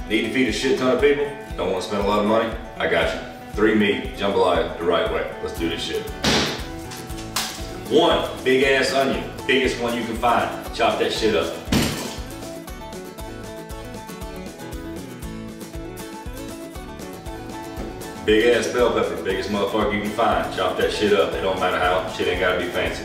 Need to feed a shit ton of people? Don't want to spend a lot of money? I got you. 3 meat jambalaya the right way. Let's do this shit. 1 big ass onion, biggest one you can find. Chop that shit up. Big ass bell pepper, biggest motherfucker you can find. Chop that shit up. It don't matter how, shit ain't gotta be fancy.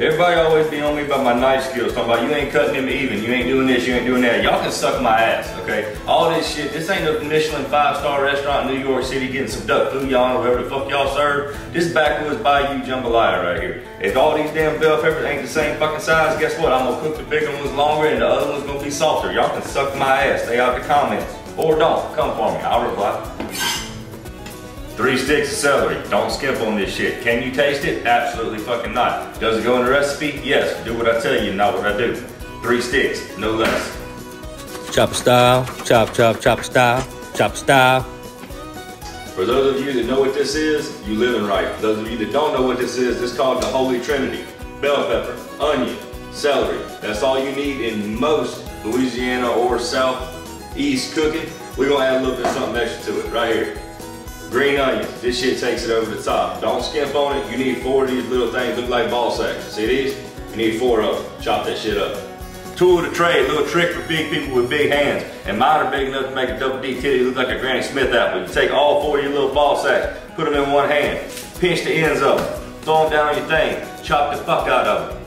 Everybody always be on me about my knife skills, talking about you ain't cutting them even, you ain't doing this, you ain't doing that. Y'all can suck my ass, okay? All this shit, this ain't no Michelin 5-star restaurant in New York City getting some duck bouillon or whatever the fuck y'all serve. This is backwoods Bayou jambalaya right here. If all these damn bell peppers ain't the same fucking size, guess what? I'm gonna cook the bigger ones longer and the other ones gonna be softer. Y'all can suck my ass, stay out the comments. Or don't, come for me, I'll reply. 3 sticks of celery. Don't skimp on this shit. Can you taste it? Absolutely fucking not. Does it go in the recipe? Yes. Do what I tell you, not what I do. 3 sticks, no less. Chop style, chop, chop, chop style, chop style. For those of you that know what this is, you living right. For those of you that don't know what this is called the Holy Trinity. Bell pepper, onion, celery. That's all you need in most Louisiana or Southeast cooking. We're gonna add a little bit of something extra to it right here. Green onions, this shit takes it over the top. Don't skimp on it. You need 4 of these little things, look like ball sacks. See these? You need 4 of them. Chop that shit up. Tool of the trade, little trick for big people with big hands. And mine are big enough to make a double D titty look like a Granny Smith apple. You take all 4 of your little ball sacks, put them in one hand, pinch the ends of them, throw them down on your thing, chop the fuck out of them.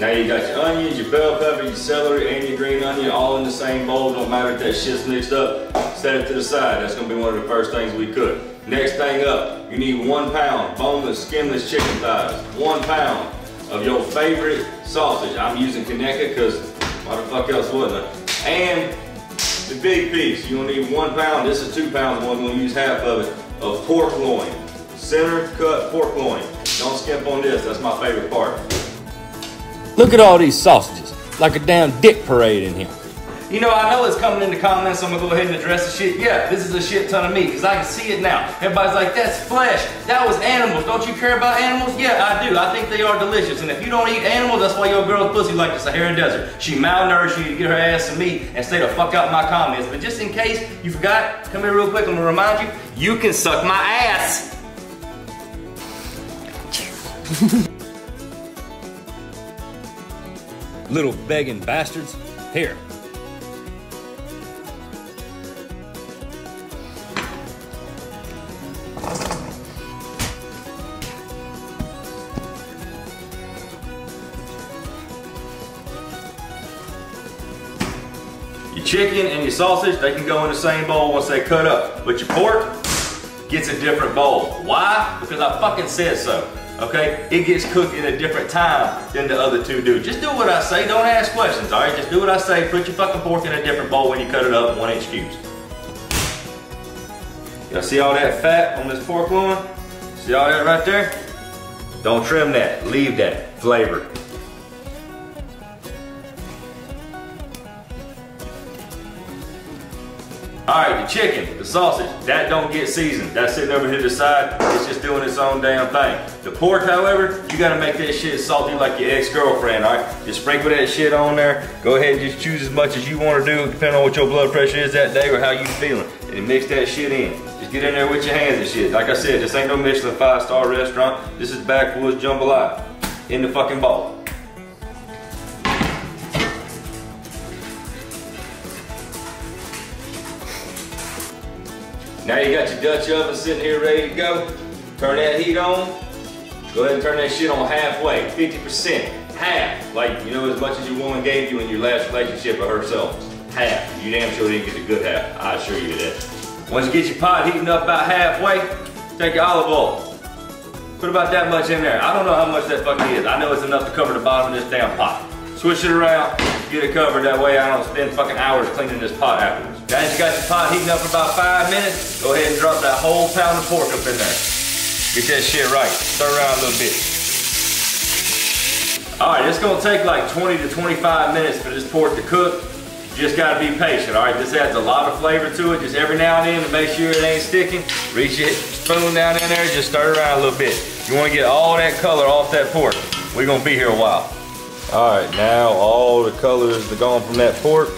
Now you got your onions, your bell pepper, your celery, and your green onion all in the same bowl. Don't matter if that shit's mixed up. Set it to the side. That's gonna be one of the first things we cook. Next thing up, you need 1 pound boneless, skinless chicken thighs. 1 pound of your favorite sausage. I'm using Kaneka because why the fuck else wouldn't I? And the big piece. You're gonna need 1 pound. This is 2 pounds. I'm gonna use half of it of pork loin. Center cut pork loin. Don't skimp on this. That's my favorite part. Look at all these sausages, like a damn dick parade in here. You know, I know it's coming in the comments, so I'm gonna go ahead and address the shit. Yeah, this is a shit ton of meat, because I can see it now. Everybody's like, that's flesh, that was animals. Don't you care about animals? Yeah, I do. I think they are delicious. And if you don't eat animals, that's why your girl's pussy like the Sahara Desert. She malnourished you to get her ass some meat and stay the fuck out my comments. But just in case you forgot, come here real quick, I'm gonna remind you, you can suck my ass. Little begging bastards. Here. Your chicken and your sausage, they can go in the same bowl once they cut up. But your pork gets a different bowl. Why? Because I fucking said so. Okay? It gets cooked in a different time than the other 2 do. Just do what I say, don't ask questions, alright? Just do what I say, put your fucking pork in a different bowl when you cut it up in 1-inch cubes. Y'all see all that fat on this pork loin? See all that right there? Don't trim that, leave that flavor. Alright, the chicken, the sausage, that don't get seasoned. That's sitting over here to the side, it's just doing its own damn thing. The pork, however, you gotta make that shit salty like your ex-girlfriend, alright? Just sprinkle that shit on there. Go ahead and just choose as much as you wanna do, depending on what your blood pressure is that day or how you feeling. And mix that shit in. Just get in there with your hands and shit. Like I said, this ain't no Michelin 5-star restaurant. This is backwoods jambalaya in the fucking bowl. Now you got your Dutch oven sitting here ready to go. Turn that heat on. Go ahead and turn that shit on halfway, 50%, half. Like, you know, as much as your woman gave you in your last relationship of herself. Half. You damn sure didn't get the good half. I assure you that. Once you get your pot heating up about halfway, take your olive oil. Put about that much in there. I don't know how much that fucking is. I know it's enough to cover the bottom of this damn pot. Switch it around, get it covered. That way I don't spend fucking hours cleaning this pot afterwards. Guys, you got your pot heating up for about 5 minutes. Go ahead and drop that whole pound of pork up in there. Get that shit right. Stir around a little bit. All right, it's gonna take like 20 to 25 minutes for this pork to cook. You just gotta be patient, all right? This adds a lot of flavor to it. Just every now and then to make sure it ain't sticking, reach your spoon down in there, just stir it around a little bit. You wanna get all that color off that pork. We're gonna be here a while. All right, now all the colors are gone from that pork.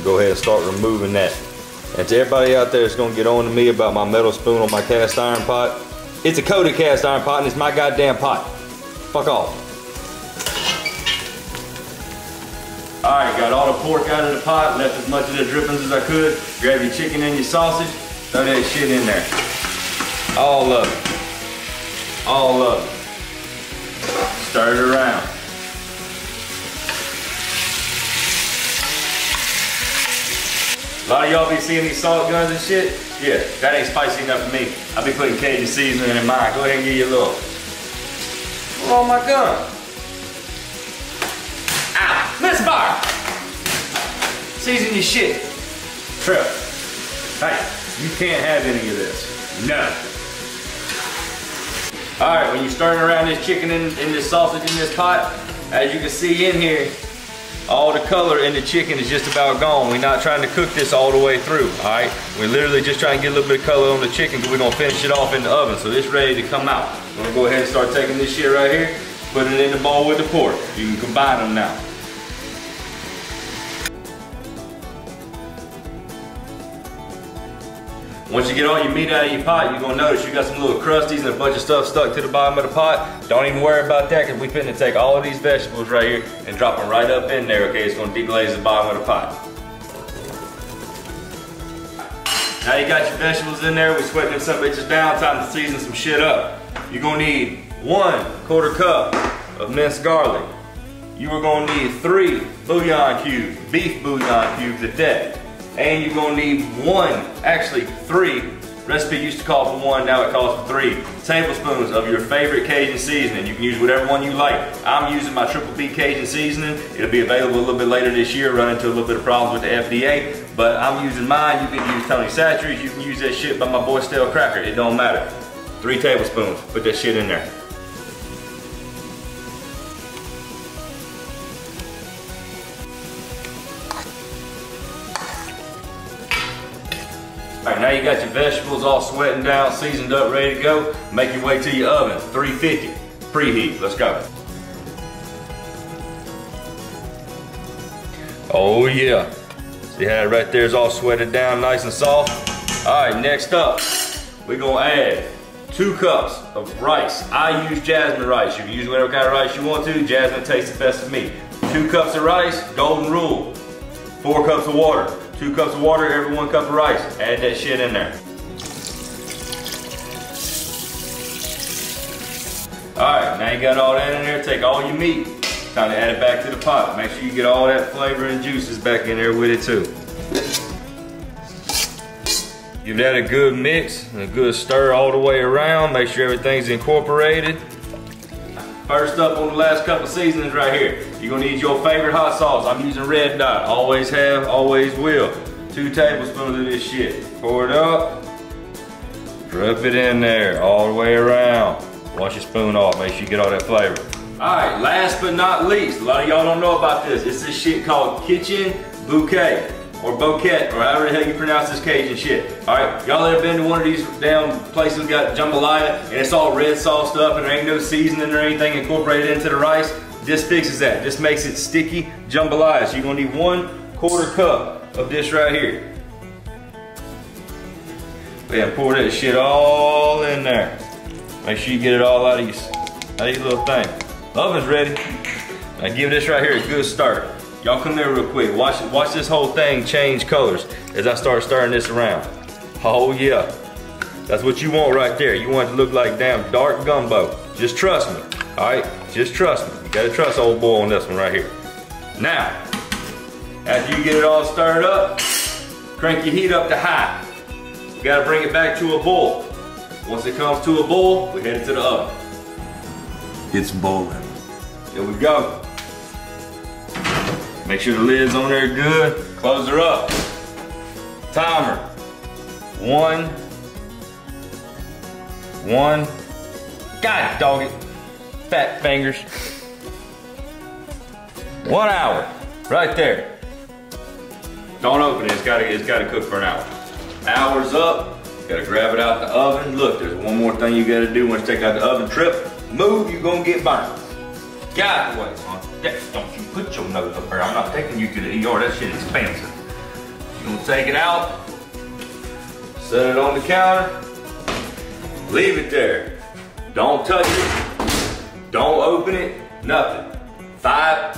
Go ahead and start removing that. And to everybody out there that's gonna get on to me about my metal spoon on my cast iron pot, it's a coated cast iron pot and it's my goddamn pot. Fuck off. All right, got all the pork out of the pot, left as much of the drippings as I could. Grab your chicken and your sausage, throw that shit in there. All of it. All of it. Stir it around. A lot of y'all be seeing these salt guns and shit. Yeah, that ain't spicy enough for me. I be putting Cajun seasoning in mine. Go ahead and give you a little. Oh my gun. Ow, misfire. Season your shit. Trip. Hey, you can't have any of this. No. All right, when you're stirring around this chicken and this sausage in this pot, as you can see in here, all the color in the chicken is just about gone. We're not trying to cook this all the way through, all right? We're literally just trying to get a little bit of color on the chicken because we're gonna finish it off in the oven, so it's ready to come out. I'm gonna go ahead and start taking this shit right here, putting it in the bowl with the pork. You can combine them now. Once you get all your meat out of your pot, you're gonna notice you got some little crusties and a bunch of stuff stuck to the bottom of the pot. Don't even worry about that because we finna take all of these vegetables right here and drop them right up in there, okay? It's gonna deglaze the bottom of the pot. Now you got your vegetables in there, we sweating them some bitches down, time to season some shit up. You're gonna need 1/4 cup of minced garlic. You are gonna need 3 bouillon cubes, beef bouillon cubes at that. And you're gonna need 3, recipe used to call for 1, now it calls for 3 tablespoons of your favorite Cajun seasoning. You can use whatever one you like. I'm using my Triple B Cajun seasoning. It'll be available a little bit later this year, run into a little bit of problems with the FDA, but I'm using mine. You can use Tony Chachere's, you can use that shit by my boy Stale Cracker, it don't matter. 3 tablespoons, put that shit in there. All right, now you got your vegetables all sweating down, seasoned up, ready to go. Make your way to your oven, 350, preheat, let's go. Oh yeah, see how that right there is all sweated down, nice and soft? All right, next up, we're gonna add 2 cups of rice. I use jasmine rice. You can use whatever kind of rice you want to. Jasmine tastes the best to me. 2 cups of rice, golden rule. 4 cups of water. 2 cups of water, every 1 cup of rice. Add that shit in there. All right, now you got all that in there. Take all your meat. Time to add it back to the pot. Make sure you get all that flavor and juices back in there with it too. Give that a good mix and a good stir all the way around. Make sure everything's incorporated. First up on the last couple seasonings right here, you're gonna need your favorite hot sauce. I'm using Red Dot, always have, always will. 2 tablespoons of this shit. Pour it up, drip it in there all the way around. Wash your spoon off, make sure you get all that flavor. All right, last but not least, a lot of y'all don't know about this. It's this shit called Kitchen Bouquet, or Bouquet, or however the hell you pronounce this Cajun shit. All right, y'all ever been to one of these damn places got jambalaya and it's all red sauced up and there ain't no seasoning or anything incorporated into the rice? This fixes that. This makes it sticky jambalaya. So you're gonna need 1/4 cup of this right here. And pour that shit all in there. Make sure you get it all out of your little thing. Oven's ready. Now give this right here a good start. Y'all come there real quick. Watch this whole thing change colors as I start stirring this around. Oh yeah. That's what you want right there. You want it to look like damn dark gumbo. Just trust me. Alright? Just trust me. You gotta trust old boy on this one right here. Now, after you get it all stirred up, crank your heat up to high. You gotta bring it back to a boil. Once it comes to a boil, we head it to the oven. It's boiling. Here we go. Make sure the lid's on there good. Close her up. Timer. 1. God dog it. Fat fingers. 1 hour, right there. Don't open it, it's gotta cook for an hour. Hour's up, gotta grab it out the oven. Look, there's one more thing you gotta do once you take out the oven trip. Move, you're gonna get burned. Get out the way, son. Don't you put your nose up there. I'm not taking you to the ER, that shit is expensive. You're gonna take it out, set it on the counter, leave it there. Don't touch it, don't open it, nothing. 5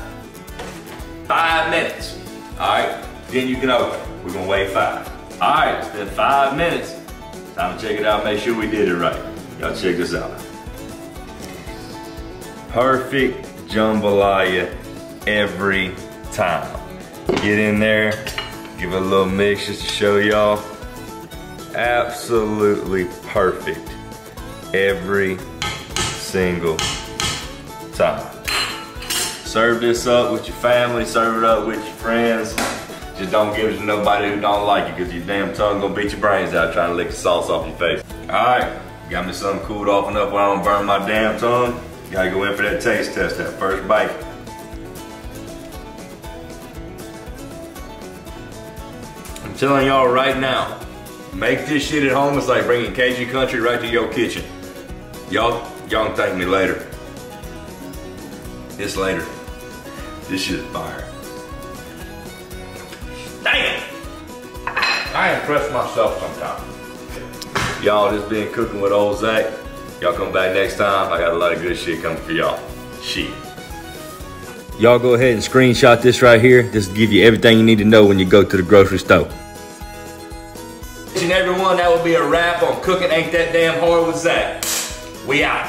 minutes, all right? Then you can open it. We're gonna wait 5. All right, it's been 5 minutes. Time to check it out, make sure we did it right. Y'all check this out. Perfect jambalaya every time. Get in there, give it a little mix just to show y'all. Absolutely perfect every single time. Serve this up with your family, serve it up with your friends. Just don't give it to nobody who don't like it, because your damn tongue gonna beat your brains out trying to lick the sauce off your face. All right, got me something cooled off enough where I don't burn my damn tongue. Gotta go in for that taste test, that first bite. I'm telling y'all right now, make this shit at home. It's like bringing Cajun country right to your kitchen. Y'all can thank me later. It's later. This shit is fire. Damn! I impress myself sometimes. Y'all, this been Cooking with Old Zach. Y'all come back next time. I got a lot of good shit coming for y'all. Shit. Y'all go ahead and screenshot this right here. This will give you everything you need to know when you go to the grocery store. And everyone, that will be a wrap on Cooking Ain't That Damn Hard with Zach. We out.